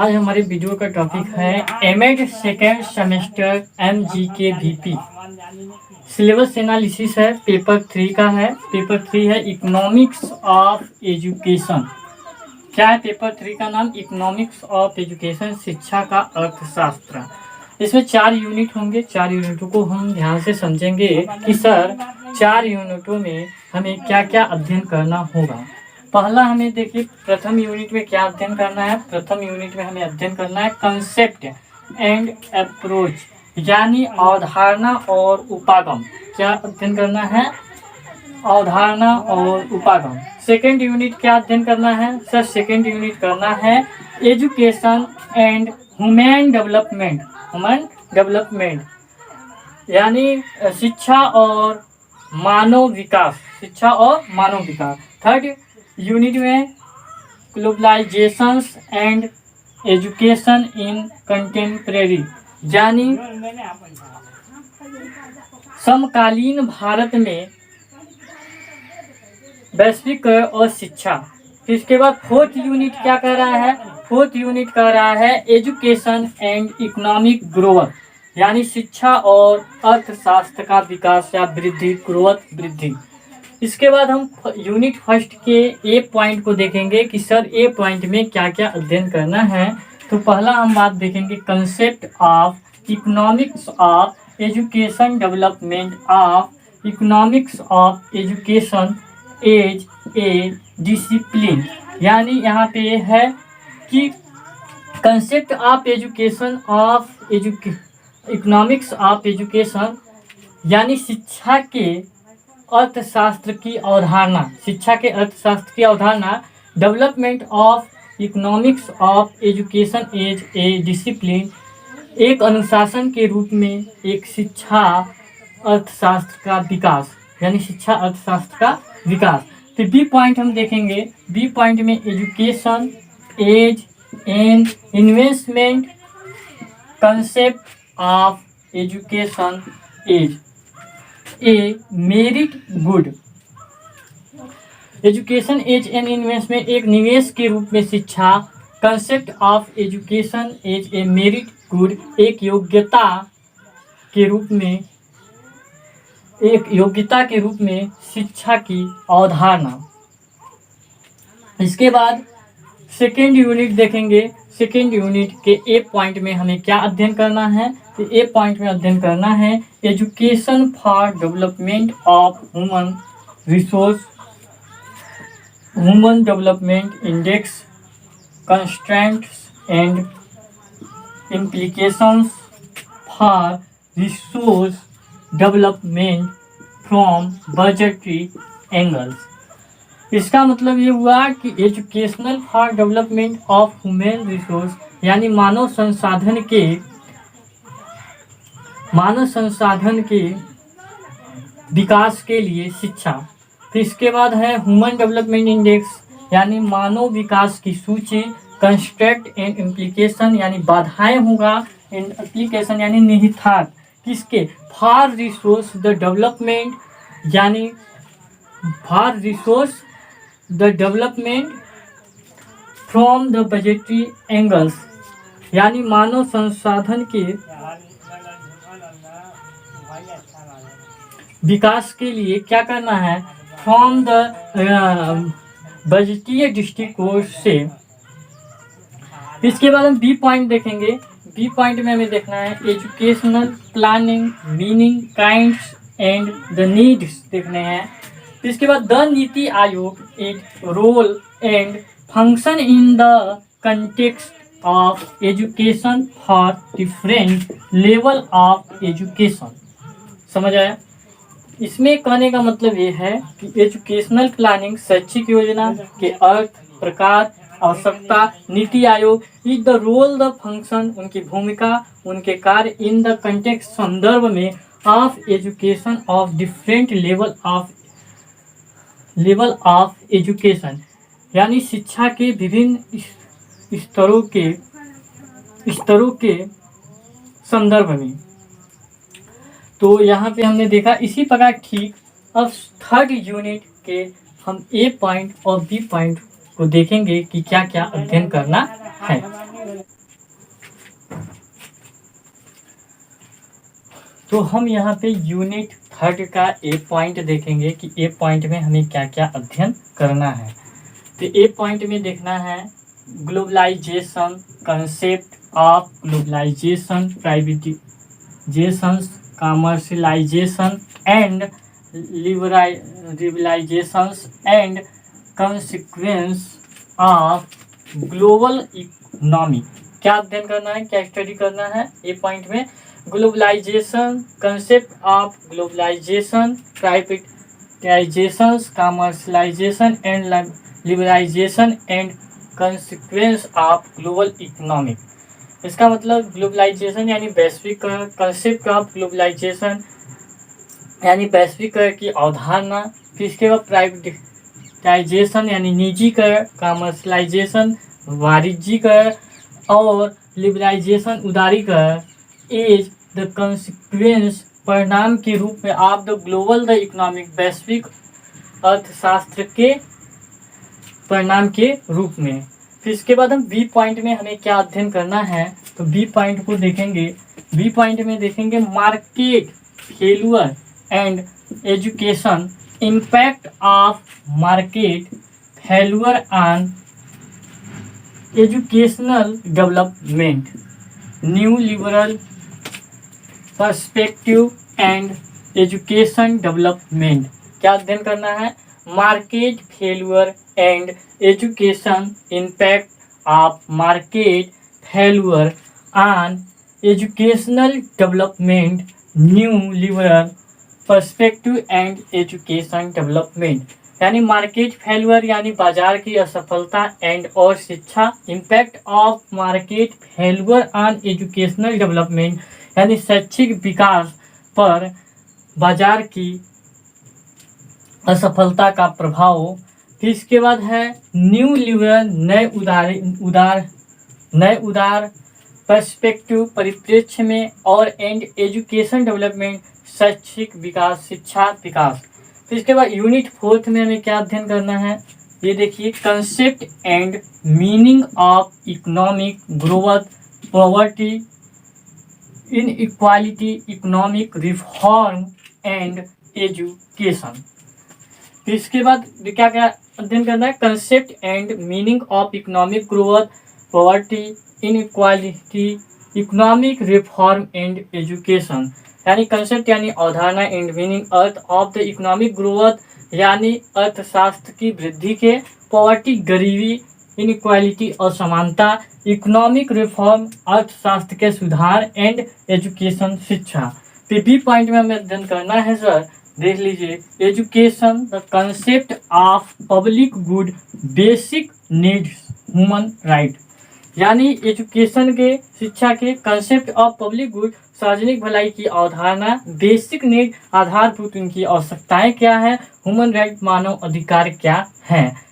आज हमारे वीडियो का टॉपिक है MEd second semester MGK VP. Syllabus analysis है, पेपर 3 का है। पेपर 3 है इकोनॉमिक्स ऑफ एजुकेशन। क्या है पेपर 3 का नाम? इकोनॉमिक्स ऑफ एजुकेशन, शिक्षा का अर्थशास्त्र। इसमें 4 यूनिट होंगे। 4 यूनिटों को हम ध्यान से समझेंगे कि सर 4 यूनिटों में हमें क्या क्या अध्ययन करना होगा। पहला हमें देखिए प्रथम यूनिट में क्या अध्ययन करना है। प्रथम यूनिट में हमें अध्ययन करना है कंसेप्ट एंड अप्रोच, यानी अवधारणा और उपागम। क्या अध्ययन करना है? अवधारणा और उपागम। सेकेंड यूनिट क्या अध्ययन करना है सर? सेकेंड यूनिट करना है education and human development. Human development यानी शिक्षा और मानव विकास। शिक्षा और मानव विकास। थर्ड यूनिट में ग्लोबलाइजेशंस एंड एजुकेशन इन कंटेम्प्रेरी, यानी समकालीन भारत में वैश्वीकरण और शिक्षा। फिर इसके बाद फोर्थ यूनिट क्या कर रहा है? फोर्थ यूनिट कर रहा है एजुकेशन एंड इकोनॉमिक ग्रोथ, यानी शिक्षा और अर्थशास्त्र का विकास या वृद्धि, ग्रोथ वृद्धि। इसके बाद हम यूनिट फर्स्ट के ए पॉइंट को देखेंगे कि सर ए पॉइंट में क्या क्या अध्ययन करना है। तो पहला हम बात देखेंगे concept of economics of education, development of economics of education as a discipline. यानी यहाँ पे है कि concept of education of economics of education, यानी शिक्षा के अर्थशास्त्र की अवधारणा। शिक्षा के अर्थशास्त्र की अवधारणा। Development of economics of education as a discipline, एक अनुशासन के रूप में एक शिक्षा अर्थशास्त्र का विकास, यानी शिक्षा अर्थशास्त्र का विकास। तो बी पॉइंट हम देखेंगे। बी पॉइंट में education as an investment, concept of education as a merit good. Education as an investment, एक निवेश के रूप में शिक्षा। Concept of education as a merit good, एक योग्यता के रूप में, एक योग्यता के रूप में शिक्षा की अवधारणा। इसके बाद सेकेंड यूनिट देखेंगे। सेकेंड यूनिट के ए पॉइंट में हमें क्या अध्ययन करना है? तो ए पॉइंट में अध्ययन करना है education for development of human resource, human development index, constraints and implications for resource development from budgetary angles. इसका मतलब ये हुआ कि educational for development of human resource, यानी मानव संसाधन के विकास के लिए शिक्षा। फिर इसके बाद है ह्यूमन डेवलपमेंट इंडेक्स, यानी मानव विकास की सूची। कंस्ट्रेंट एंड इम्प्लीकेशन, यानी बाधाएं होगा, एंड एप्लीकेशन यानी निहितार्थ किसके? फॉर रिसोर्स द डेवलपमेंट, यानी for resource the development from the budgetary angles, यानी मानव संसाधन के विकास के लिए क्या करना है? फ्रॉम द बजटीय दृष्टिकोण से। इसके बाद हम बी पॉइंट देखेंगे। बी पॉइंट में हमें देखना है educational planning, meaning, kinds and the needs देखने हैं। इसके बाद the Niti Aayog, it role and function in the context of education for different level of education. समझ आया? इसमें कहने का मतलब ये है कि एजुकेशनल प्लानिंग, शैक्षिक योजना के अर्थ, प्रकार, आवश्यकता, Niti Aayog, is the role, the function, उनकी भूमिका, उनके कार्य, इन द कंटेक्स्ट संदर्भ में, of education of different level of education, यानी शिक्षा के विभिन्न स्तरों के संदर्भ में। तो यहाँ पे हमने देखा। इसी प्रकार ठीक अब थर्ड यूनिट के हम ए पॉइंट और बी पॉइंट को देखेंगे कि क्या क्या अध्ययन करना है। तो हम यहाँ पे यूनिट 3 का ए पॉइंट देखेंगे कि ए पॉइंट में हमें क्या क्या अध्ययन करना है। तो ए पॉइंट में देखना है globalisation, concept of globalisation, privatisation, commercialisation and liberalisation and consequence of global economy. क्या अध्ययन करना है, क्या स्टडी करना है ए पॉइंट में? Globalisation, concept of globalisation, privatisation, commercialisation and liberalisation and consequence of global economic. इसका मतलब ग्लोबलाइजेशन यानी वैश्वीकरण, कंसेप्ट ऑफ ग्लोबलाइजेशन यानी वैश्वीकरण की अवधारणा, फिर इसके बाद प्राइवेटाइजेशन यानी निजीकरण, कमर्शलाइजेशन वाणिज्यीकरण और लिबरलाइजेशन उदारीकरण इज द कंसिक्वेंस परिणाम के रूप में of the global the economic वैश्विक अर्थशास्त्र के परिणाम के रूप में। फिर इसके बाद हम बी पॉइंट में हमें क्या अध्ययन करना है, तो बी पॉइंट को देखेंगे। बी पॉइंट में देखेंगे market failure and education, impact of market failure on educational development, new liberal perspective and education development. क्या अध्ययन करना है? Market failure and education, impact of market failure on educational development, new liberal perspective and education development. यानी market failure यानी बाजार की असफलता and और शिक्षा, impact of market failure on educational development यानी शैक्षिक विकास पर बाजार की असफलता का प्रभाव। फिर इसके बाद है न्यू लिबरल, नए उदार पर्सपेक्टिव परिप्रेक्ष्य में, और एंड एजुकेशन डेवलपमेंट शैक्षिक विकास, शिक्षा विकास। फिर इसके बाद यूनिट 4 में हमें क्या अध्ययन करना है, ये देखिए concept and meaning of economic growth, poverty, inequality, economic reform and education. फिर इसके बाद क्या क्या अध्ययन करना है, concept and meaning of economic growth, poverty, inequality, economic reform and education. यानी कंसेप्ट यानी अवधारणा, and meaning earth of the economic growth यानी अर्थशास्त्र की वृद्धि के, पॉवर्टी गरीबी, इनइक्वालिटी असमानता, इकोनॉमिक रिफॉर्म अर्थशास्त्र के सुधार एंड एजुकेशन शिक्षा। फिर बी पॉइंट में हमें अध्ययन करना है सर, देख लीजिए education, the concept of public good, basic needs, human right. यानी एजुकेशन के, शिक्षा के, कंसेप्ट ऑफ पब्लिक गुड सार्वजनिक भलाई की अवधारणा, बेसिक नीड आधारभूत उनकी आवश्यकताएं क्या है, ह्यूमन राइट मानव अधिकार क्या है।